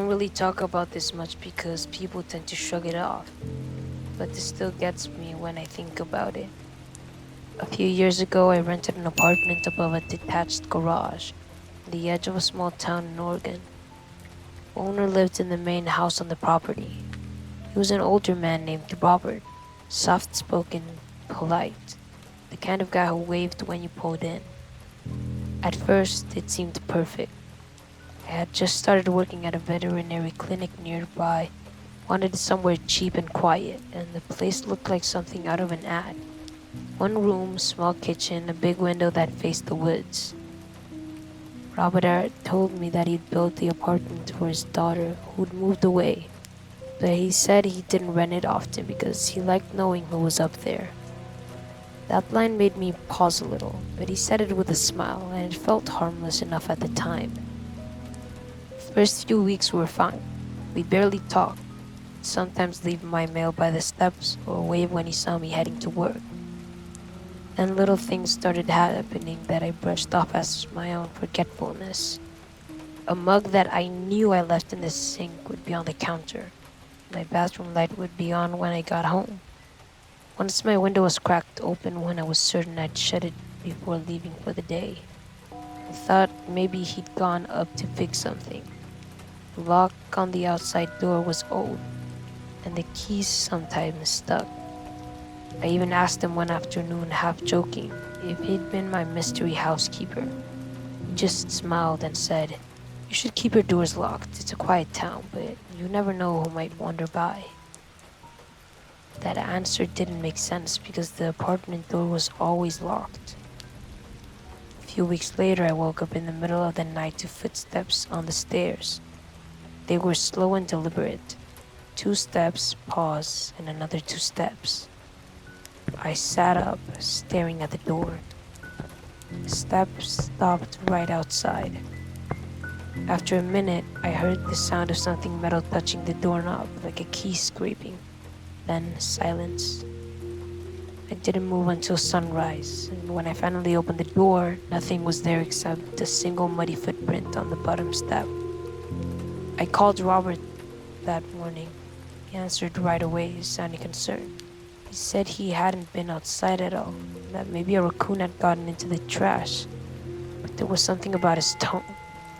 don't really talk about this much because people tend to shrug it off, but this still gets me when I think about it. A few years ago, I rented an apartment above a detached garage on the edge of a small town in Oregon. The owner lived in the main house on the property. He was an older man named Robert, soft spoken, polite, the kind of guy who waved when you pulled in. At first, it seemed perfect. I had just started working at a veterinary clinic nearby, wanted somewhere cheap and quiet, and the place looked like something out of an ad. One room, small kitchen, a big window that faced the woods. Robert had told me that he'd built the apartment for his daughter, who'd moved away, but he said he didn't rent it often because he liked knowing who was up there. That line made me pause a little, but he said it with a smile, and it felt harmless enough at the time. The first few weeks were fine. We barely talked. He'd sometimes leave my mail by the steps or wave when he saw me heading to work. Then little things started happening that I brushed off as my own forgetfulness. A mug that I knew I left in the sink would be on the counter. My bathroom light would be on when I got home. Once my window was cracked open when I was certain I'd shut it before leaving for the day. I thought maybe he'd gone up to fix something. The lock on the outside door was old, and the keys sometimes stuck. I even asked him one afternoon, half joking, if he'd been my mystery housekeeper. He just smiled and said, "You should keep your doors locked. It's a quiet town, but you never know who might wander by." That answer didn't make sense because the apartment door was always locked. A few weeks later, I woke up in the middle of the night to footsteps on the stairs. They were slow and deliberate. 2 steps, pause, and another 2 steps. I sat up, staring at the door. The steps stopped right outside. After a minute, I heard the sound of something metal touching the doorknob, like a key scraping. Then silence. I didn't move until sunrise, and when I finally opened the door, nothing was there except a single muddy footprint on the bottom step. I called Robert that morning. He answered right away, sounding concerned. He said he hadn't been outside at all, that maybe a raccoon had gotten into the trash, but there was something about his tone,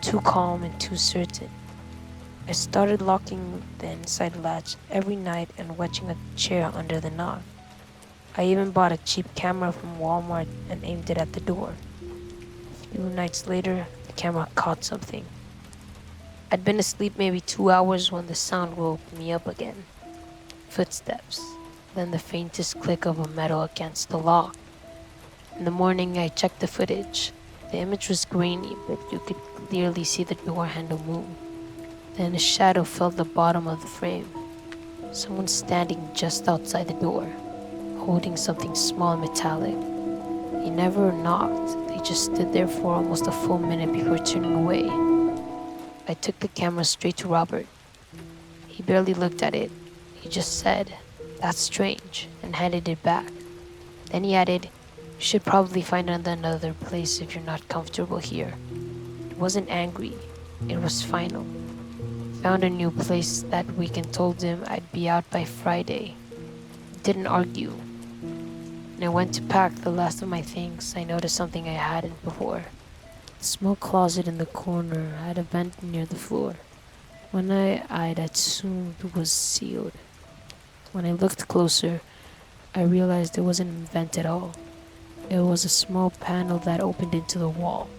too calm and too certain. I started locking the inside latch every night and wedging a chair under the knob. I even bought a cheap camera from Walmart and aimed it at the door. A few nights later, the camera caught something. I'd been asleep maybe 2 hours when the sound woke me up again. Footsteps, then the faintest click of a metal against the lock. In the morning, I checked the footage. The image was grainy, but you could clearly see the door handle move. Then a shadow filled the bottom of the frame. Someone standing just outside the door, holding something small and metallic. He never knocked. They just stood there for almost a full minute before turning away. I took the camera straight to Robert. He barely looked at it. He just said, "That's strange," and handed it back. Then he added, "You should probably find another place if you're not comfortable here." It wasn't angry. It was final. Found a new place that week and told him I'd be out by Friday. Didn't argue. When I went to pack the last of my things, I noticed something I hadn't before. The small closet in the corner had a vent near the floor. One I'd assumed was sealed. When I looked closer, I realized it wasn't a vent at all. It was a small panel that opened into the wall.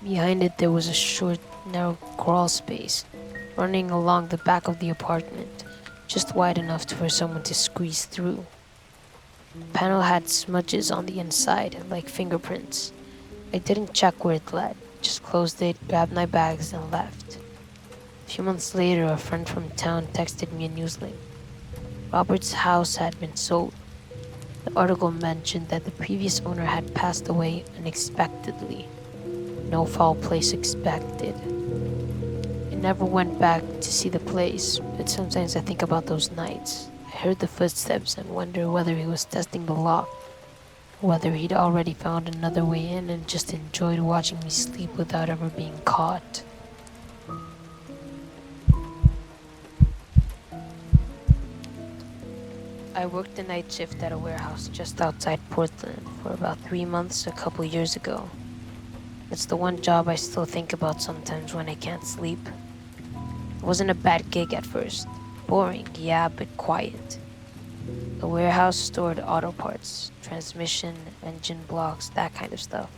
Behind it, there was a short, narrow crawl space running along the back of the apartment, just wide enough for someone to squeeze through. The panel had smudges on the inside, like fingerprints. I didn't check where it led, just closed it, grabbed my bags, and left. A few months later, a friend from town texted me a news link. Robert's house had been sold. The article mentioned that the previous owner had passed away unexpectedly. No foul play expected. I never went back to see the place, but sometimes I think about those nights. I heard the footsteps and wonder whether he was testing the lock, or whether he'd already found another way in and just enjoyed watching me sleep without ever being caught. I worked the night shift at a warehouse just outside Portland for about 3 months a couple years ago. It's the one job I still think about sometimes when I can't sleep. It wasn't a bad gig at first. Boring, yeah, but quiet. The warehouse stored auto parts, transmission, engine blocks, that kind of stuff.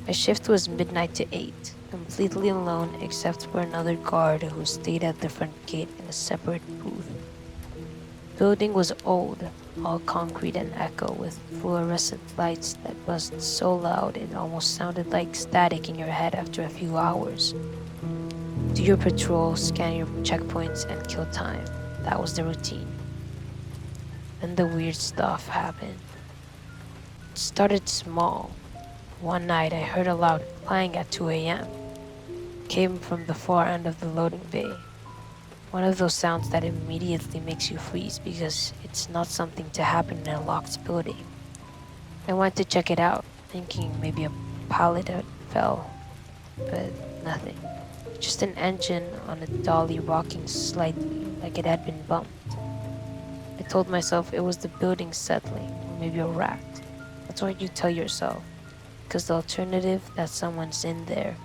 My shift was midnight to 8, completely alone except for another guard who stayed at the front gate in a separate booth. The building was old, all concrete and echo with fluorescent lights that buzzed so loud it almost sounded like static in your head after a few hours. Do your patrol, scan your checkpoints, and kill time. That was the routine. Then the weird stuff happened. It started small. One night I heard a loud clang at 2 a.m. It came from the far end of the loading bay. One of those sounds that immediately makes you freeze because it's not something to happen in a locked building. I went to check it out, thinking maybe a pallet had fell, but nothing. Just an engine on a dolly rocking slightly like it had been bumped. I told myself it was the building settling, or maybe a rat. That's what you tell yourself, because the alternative that someone's in there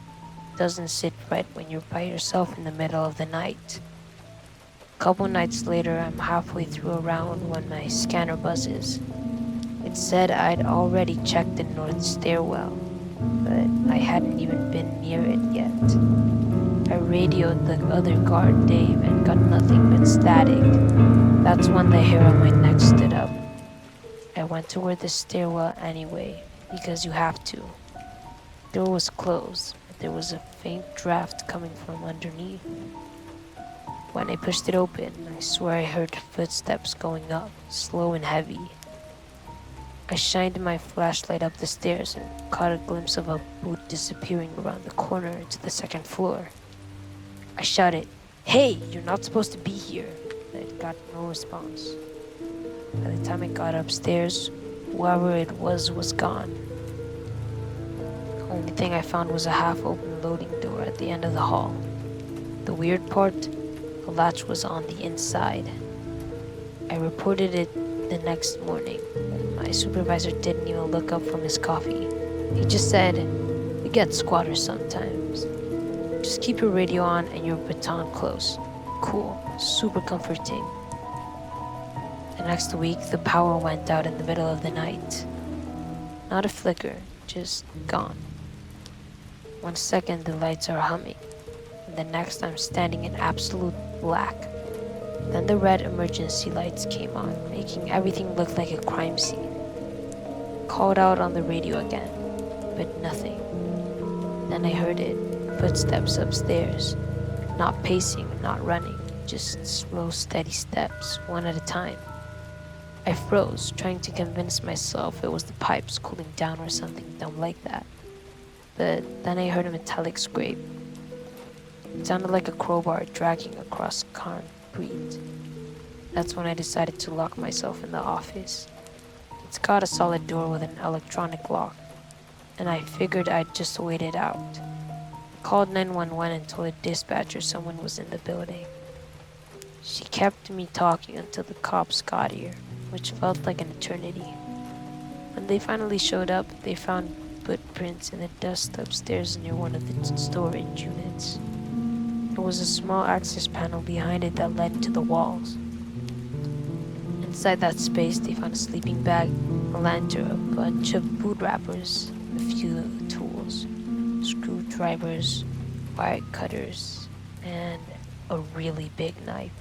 doesn't sit right when you're by yourself in the middle of the night. A couple nights later, I'm halfway through a round when my scanner buzzes. It said I'd already checked the north stairwell, but I hadn't even been near it yet. I radioed the other guard, Dave, and got nothing but static. That's when the hair on my neck stood up. I went toward the stairwell anyway, because you have to. The door was closed, but there was a faint draft coming from underneath. When I pushed it open, I swear I heard footsteps going up, slow and heavy. I shined my flashlight up the stairs and caught a glimpse of a boot disappearing around the corner into the second floor. I shouted, "Hey, you're not supposed to be here," but I got no response. By the time I got upstairs, whoever it was gone. The only thing I found was a half-open loading door at the end of the hall. The weird part, the latch was on the inside. I reported it the next morning, and my supervisor didn't even look up from his coffee. He just said, "We get squatters sometimes. Just keep your radio on and your baton close." Cool, super comforting. The next week, the power went out in the middle of the night. Not a flicker, just gone. 1 second the lights are humming, and the next I'm standing in absolute black. Then the red emergency lights came on, making everything look like a crime scene. Called out on the radio again, but nothing. Then I heard it, footsteps upstairs. Not pacing, not running, just slow, steady steps, one at a time. I froze, trying to convince myself it was the pipes cooling down or something dumb like that. But then I heard a metallic scrape. It sounded like a crowbar dragging across concrete. That's when I decided to lock myself in the office. It's got a solid door with an electronic lock, and I figured I'd just wait it out. I called 911 and told a dispatcher someone was in the building. She kept me talking until the cops got here, which felt like an eternity. When they finally showed up, they found footprints in the dust upstairs near one of the storage units. There was a small access panel behind it that led to the walls. Inside that space, they found a sleeping bag, a lantern, a bunch of food wrappers, a few tools, screwdrivers, wire cutters, and a really big knife.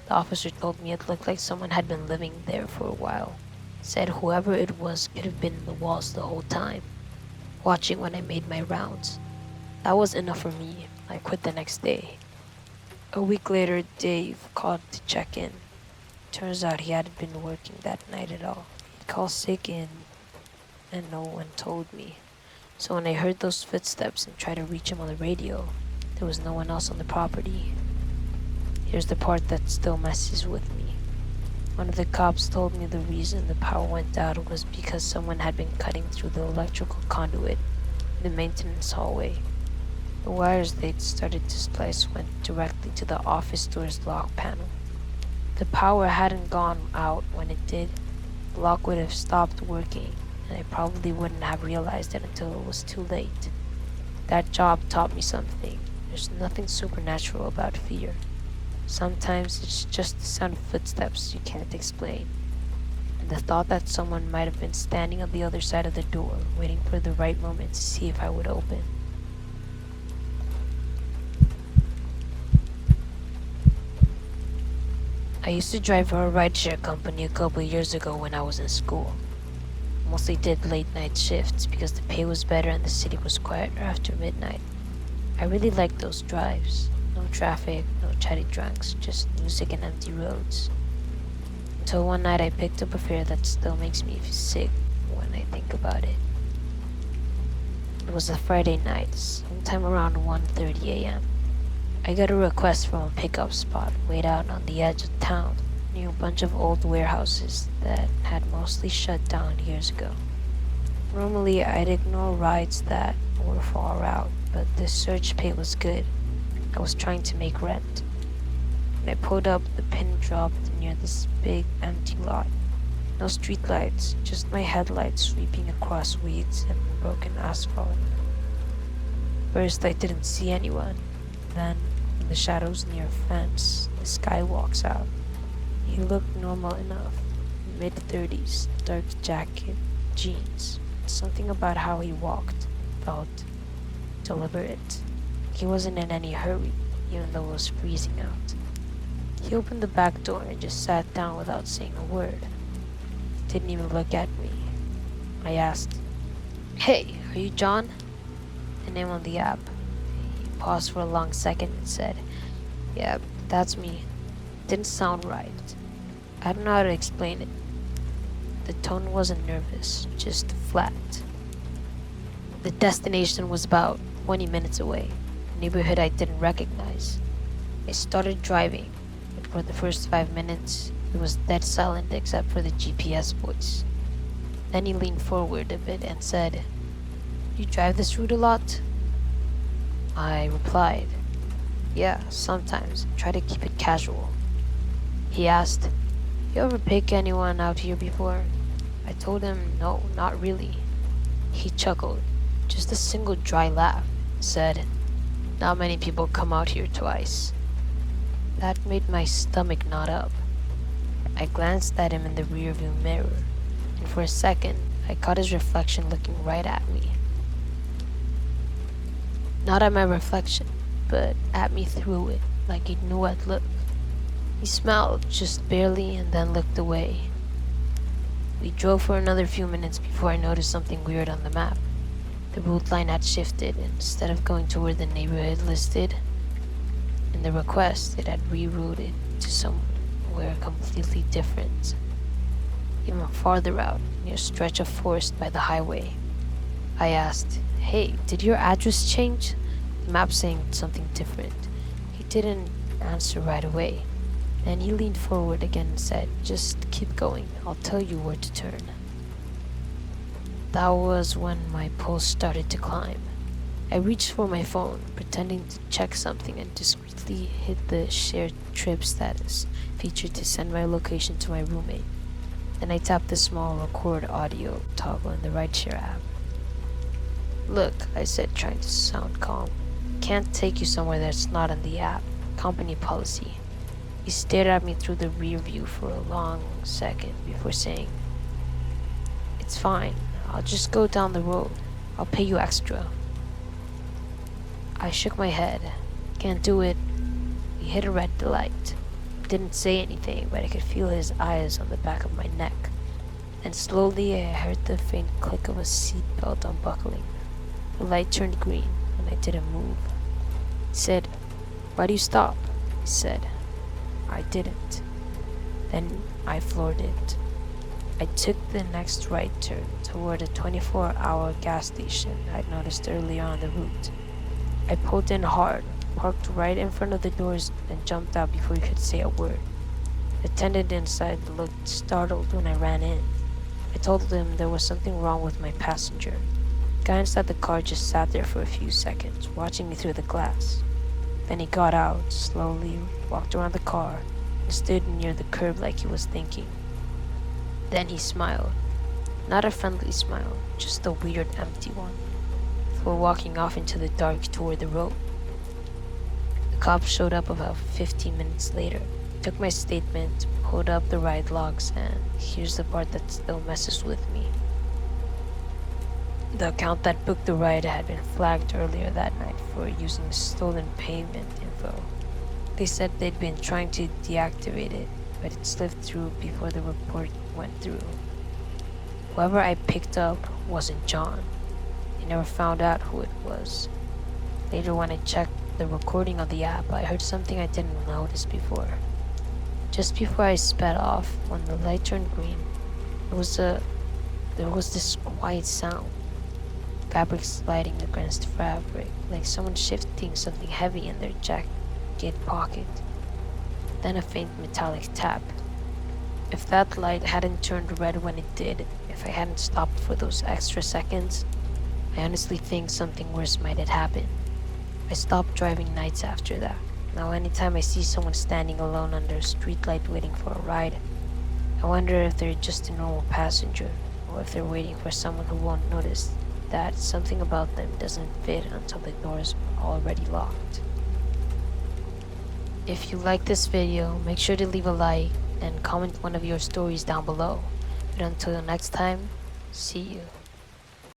The officer told me it looked like someone had been living there for a while. Said whoever it was could have been in the walls the whole time, watching when I made my rounds. That was enough for me. I quit the next day. A week later, Dave called to check in. Turns out he hadn't been working that night at all. He'd called sick in, and no one told me. So when I heard those footsteps and tried to reach him on the radio, there was no one else on the property. Here's the part that still messes with me. One of the cops told me the reason the power went out was because someone had been cutting through the electrical conduit in the maintenance hallway. The wires they'd started to splice went directly to the office door's lock panel. The power hadn't gone out when it did. The lock would have stopped working, and I probably wouldn't have realized it until it was too late. That job taught me something. There's nothing supernatural about fear. Sometimes it's just the sound of footsteps you can't explain, and the thought that someone might have been standing on the other side of the door, waiting for the right moment to see if I would open. I used to drive for a rideshare company a couple years ago when I was in school. Mostly did late night shifts because the pay was better and the city was quieter after midnight. I really liked those drives. No traffic, no chatty drunks, just music and empty roads. Until one night I picked up a fear that still makes me feel sick when I think about it. It was a Friday night, sometime around 1:30 a.m. I got a request from a pickup spot way out on the edge of town, near a bunch of old warehouses that had mostly shut down years ago. Normally I'd ignore rides that were far out, but this search pay was good. I was trying to make rent. When I pulled up, the pin dropped near this big empty lot. No streetlights, just my headlights sweeping across weeds and broken asphalt. First I didn't see anyone. Then, in the shadows near a fence, this guy walks out. He looked normal enough, mid-30s, dark jacket, jeans. Something about how he walked felt deliberate. He wasn't in any hurry, even though it was freezing out. He opened the back door and just sat down without saying a word. Didn't even look at me. I asked, "Hey, are you John?" The name on the app. He paused for a long second and said, "Yeah, that's me." Didn't sound right. I don't know how to explain it. The tone wasn't nervous, just flat. The destination was about 20 minutes away, a neighborhood I didn't recognize. I started driving, but for the first 5 minutes, it was dead silent except for the GPS voice. Then he leaned forward a bit and said, "You drive this route a lot?" I replied, "Yeah, sometimes. Try to keep it casual." He asked, "You ever pick anyone out here before?" I told him, "No, not really." He chuckled, just a single dry laugh, and said, "Not many people come out here twice." That made my stomach knot up. I glanced at him in the rearview mirror, and for a second, I caught his reflection looking right at me. Not at my reflection, but at me through it, like he knew I'd look. He smiled just barely and then looked away. We drove for another few minutes before I noticed something weird on the map. The route line had shifted, and instead of going to where the neighborhood listed in the request, it had rerouted to somewhere completely different. Even farther out, near a stretch of forest by the highway. I asked, "Hey, did your address change?" The map saying something different. He didn't answer right away. Then he leaned forward again and said, "Just keep going, I'll tell you where to turn." That was when my pulse started to climb. I reached for my phone, pretending to check something, and discreetly hit the shared trip status feature to send my location to my roommate. Then I tapped the small record audio toggle in the rideshare app. "Look," I said, trying to sound calm, "can't take you somewhere that's not in the app. Company policy." He stared at me through the rear view for a long second before saying, "It's fine. I'll just go down the road. I'll pay you extra." I shook my head. "Can't do it." We hit a red light. Didn't say anything, but I could feel his eyes on the back of my neck. Then slowly I heard the faint click of a seatbelt unbuckling. The light turned green, and I didn't move. He said, "Why do you stop?" He said. I didn't. Then I floored it. I took the next right turn toward a 24-hour gas station I'd noticed earlier on the route. I pulled in hard, parked right in front of the doors, and jumped out before he could say a word. The attendant inside looked startled when I ran in. I told him there was something wrong with my passenger. The guy inside the car just sat there for a few seconds, watching me through the glass. Then he got out, slowly walked around the car, and stood near the curb like he was thinking. Then he smiled. Not a friendly smile, just a weird empty one, before walking off into the dark toward the road. The cop showed up about 15 minutes later, took my statement, pulled up the ride logs, and here's the part that still messes with me. The account that booked the ride had been flagged earlier that night for using stolen payment info. They said they'd been trying to deactivate it, but it slipped through before the report went through. Whoever I picked up wasn't John. They never found out who it was. Later, when I checked the recording on the app, I heard something I didn't notice before. Just before I sped off, when the light turned green, there was this quiet sound. Fabric sliding against fabric, like someone shifting something heavy in their jacket pocket. Then a faint metallic tap. If that light hadn't turned red when it did, if I hadn't stopped for those extra seconds, I honestly think something worse might have happened. I stopped driving nights after that. Now anytime I see someone standing alone under a streetlight waiting for a ride, I wonder if they're just a normal passenger, or if they're waiting for someone who won't notice that something about them doesn't fit until the doors are already locked. If you like this video, make sure to leave a like and comment one of your stories down below. But until next time, see you.